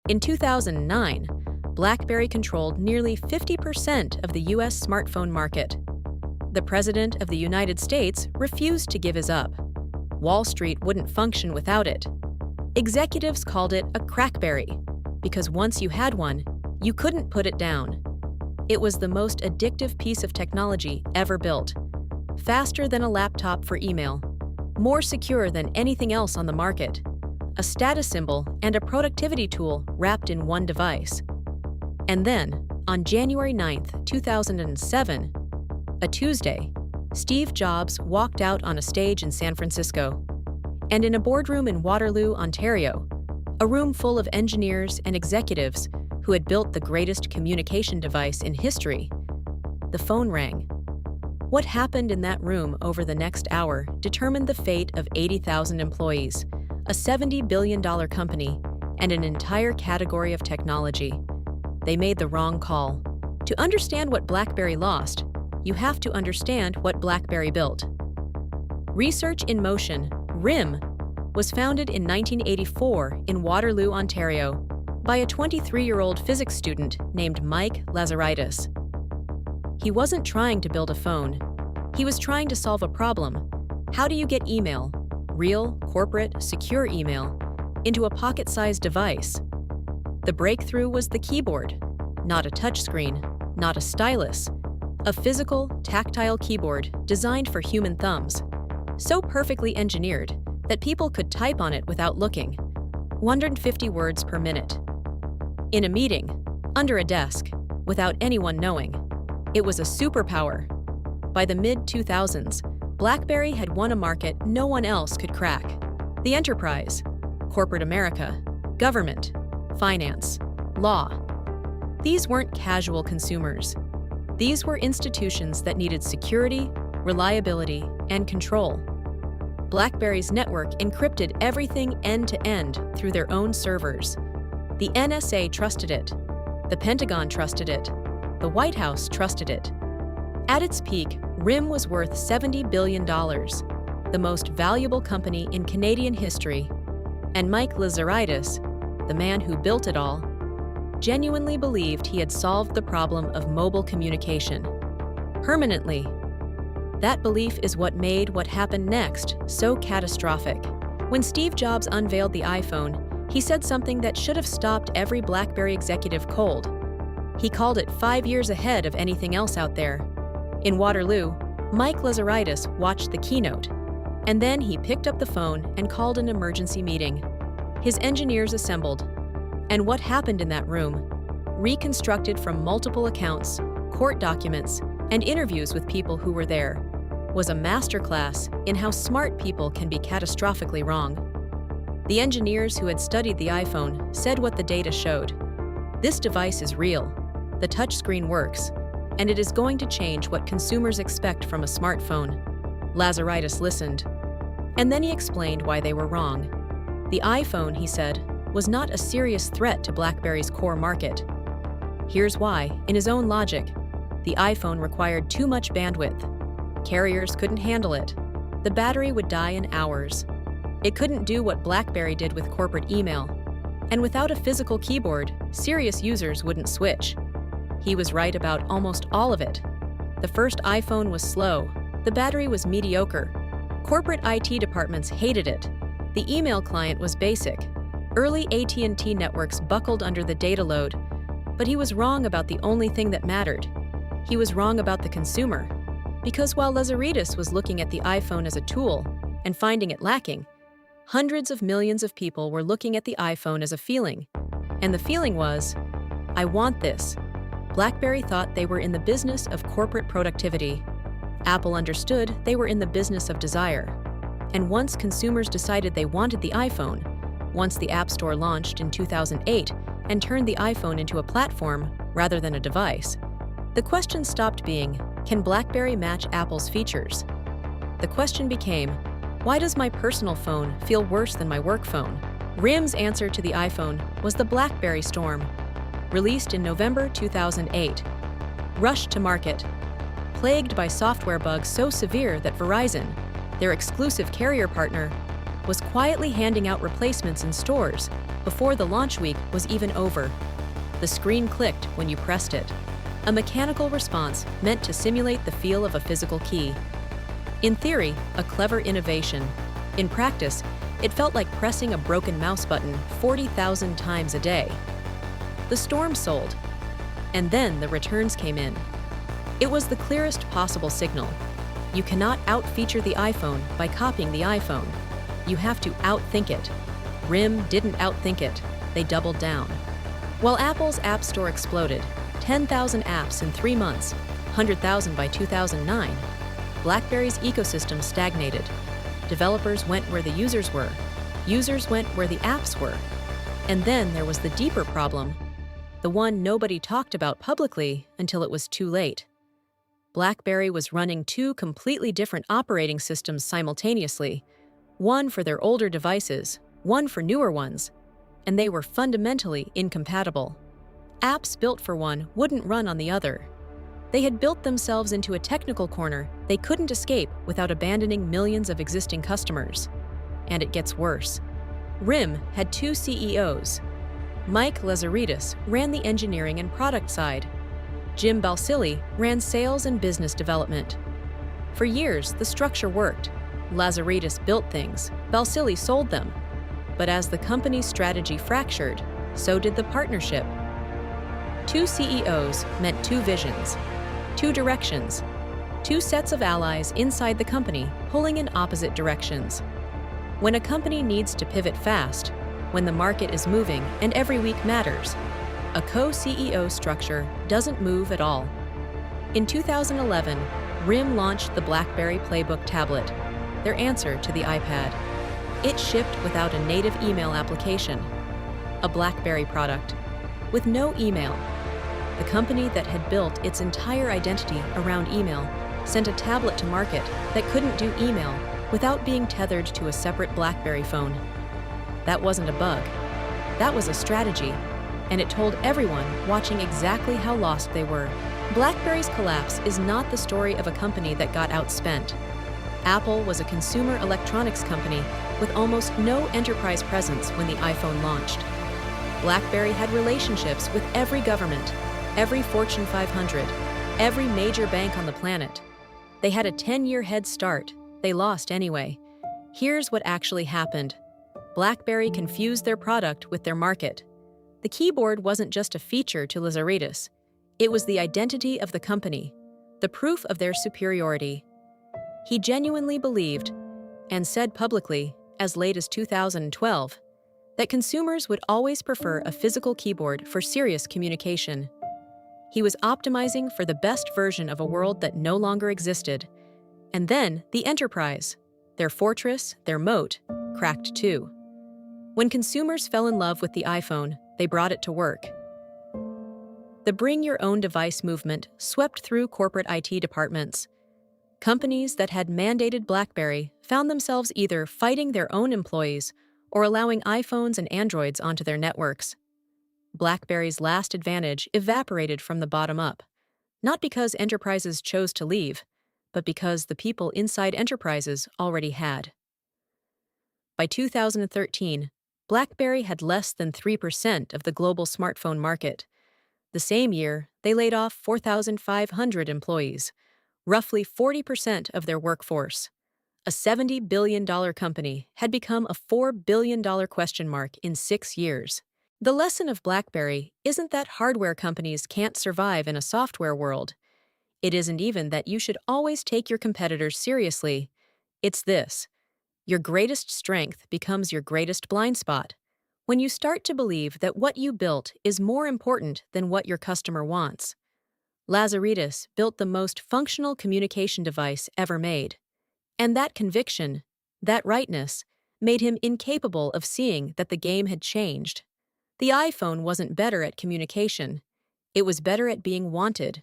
In 2009, BlackBerry controlled nearly 50% of the U.S. smartphone market. The President of the United States refused to give his up. Wall Street wouldn't function without it. Executives called it a crackberry, because once you had one, you couldn't put it down. It was the most addictive piece of technology ever built. Faster than a laptop for email, more secure than anything else on the market, a status symbol and a productivity tool wrapped in one device. And then, on January 9, 2007, a Tuesday, Steve Jobs walked out on a stage in San Francisco. And in a boardroom in Waterloo, Ontario, a room full of engineers and executives who had built the greatest communication device in history, the phone rang. What happened in that room over the next hour determined the fate of 80,000 employees, a $70 billion company, and an entire category of technology. They made the wrong call. To understand what BlackBerry lost, you have to understand what BlackBerry built. Research in Motion, RIM, was founded in 1984 in Waterloo, Ontario, by a 23-year-old physics student named Mike Lazaridis. He wasn't trying to build a phone. He was trying to solve a problem. How do you get email, real, corporate, secure email, into a pocket-sized device? The breakthrough was the keyboard, not a touchscreen, not a stylus, a physical, tactile keyboard designed for human thumbs, so perfectly engineered that people could type on it without looking, 150 words per minute. In a meeting, under a desk, without anyone knowing. It was a superpower. By the mid-2000s, BlackBerry had won a market no one else could crack. The enterprise, corporate America, government, finance, law. These weren't casual consumers. These were institutions that needed security, reliability, and control. BlackBerry's network encrypted everything end-to-end through their own servers. The NSA trusted it. The Pentagon trusted it. The White House trusted it. At its peak, RIM was worth $70 billion, the most valuable company in Canadian history. And Mike Lazaridis, the man who built it all, genuinely believed he had solved the problem of mobile communication. Permanently. That belief is what made what happened next so catastrophic. When Steve Jobs unveiled the iPhone, he said something that should have stopped every BlackBerry executive cold. He called it 5 years ahead of anything else out there. In Waterloo, Mike Lazaridis watched the keynote, and then he picked up the phone and called an emergency meeting. His engineers assembled, and what happened in that room, reconstructed from multiple accounts, court documents, and interviews with people who were there, was a masterclass in how smart people can be catastrophically wrong. The engineers who had studied the iPhone said what the data showed. This device is real. The touchscreen works, and it is going to change what consumers expect from a smartphone. Lazaridis listened, and then he explained why they were wrong. The iPhone, he said, was not a serious threat to BlackBerry's core market. Here's why, in his own logic. The iPhone required too much bandwidth. Carriers couldn't handle it. The battery would die in hours. It couldn't do what BlackBerry did with corporate email. And without a physical keyboard, serious users wouldn't switch. He was right about almost all of it. The first iPhone was slow. The battery was mediocre. Corporate IT departments hated it. The email client was basic. Early AT&T networks buckled under the data load. But he was wrong about the only thing that mattered. He was wrong about the consumer. Because while Lazaridis was looking at the iPhone as a tool and finding it lacking, hundreds of millions of people were looking at the iPhone as a feeling. And the feeling was, I want this. BlackBerry thought they were in the business of corporate productivity. Apple understood they were in the business of desire. And once consumers decided they wanted the iPhone, once the App Store launched in 2008 and turned the iPhone into a platform rather than a device, the question stopped being, can BlackBerry match Apple's features? The question became, why does my personal phone feel worse than my work phone? RIM's answer to the iPhone was the BlackBerry Storm, released in November 2008. Rushed to market, plagued by software bugs so severe that Verizon, their exclusive carrier partner, was quietly handing out replacements in stores before the launch week was even over. The screen clicked when you pressed it, a mechanical response meant to simulate the feel of a physical key. In theory, a clever innovation. In practice, it felt like pressing a broken mouse button 40,000 times a day. The storm sold, and then the returns came in. It was the clearest possible signal. You cannot out-feature the iPhone by copying the iPhone. You have to outthink it. RIM didn't outthink it. They doubled down. While Apple's App Store exploded, 10,000 apps in 3 months, 100,000 by 2009, BlackBerry's ecosystem stagnated. Developers went where the users were. Users went where the apps were. And then there was the deeper problem, the one nobody talked about publicly until it was too late. BlackBerry was running 2 completely different operating systems simultaneously, one for their older devices, one for newer ones, and they were fundamentally incompatible. Apps built for one wouldn't run on the other. They had built themselves into a technical corner they couldn't escape without abandoning millions of existing customers. And it gets worse. RIM had 2 CEOs. Mike Lazaridis ran the engineering and product side. Jim Balsillie ran sales and business development. For years, the structure worked. Lazaridis built things, Balsillie sold them. But as the company's strategy fractured, so did the partnership. 2 CEOs meant 2 visions, 2 directions, 2 sets of allies inside the company pulling in opposite directions. When a company needs to pivot fast, when the market is moving and every week matters, a co-CEO structure doesn't move at all. In 2011, RIM launched the BlackBerry Playbook tablet, their answer to the iPad. It shipped without a native email application, a BlackBerry product, with no email. The company that had built its entire identity around email sent a tablet to market that couldn't do email without being tethered to a separate BlackBerry phone. That wasn't a bug. That was a strategy, and it told everyone watching exactly how lost they were. BlackBerry's collapse is not the story of a company that got outspent. Apple was a consumer electronics company with almost no enterprise presence when the iPhone launched. BlackBerry had relationships with every government, every Fortune 500, every major bank on the planet. They had a 10-year head start. They lost anyway. Here's what actually happened. BlackBerry confused their product with their market. The keyboard wasn't just a feature to Lazaridis. It was the identity of the company, the proof of their superiority. He genuinely believed, and said publicly, as late as 2012, that consumers would always prefer a physical keyboard for serious communication. He was optimizing for the best version of a world that no longer existed. And then the enterprise, their fortress, their moat, cracked too. When consumers fell in love with the iPhone, they brought it to work. The bring your own device movement swept through corporate IT departments. Companies that had mandated BlackBerry found themselves either fighting their own employees or allowing iPhones and Androids onto their networks. BlackBerry's last advantage evaporated from the bottom up, not because enterprises chose to leave, but because the people inside enterprises already had. By 2013, BlackBerry had less than 3% of the global smartphone market. The same year, they laid off 4,500 employees, roughly 40% of their workforce. A $70 billion company had become a $4 billion question mark in 6 years. The lesson of BlackBerry isn't that hardware companies can't survive in a software world. It isn't even that you should always take your competitors seriously. It's this: your greatest strength becomes your greatest blind spot. When you start to believe that what you built is more important than what your customer wants. Lazaridis built the most functional communication device ever made. And that conviction, that rightness, made him incapable of seeing that the game had changed. The iPhone wasn't better at communication. It was better at being wanted,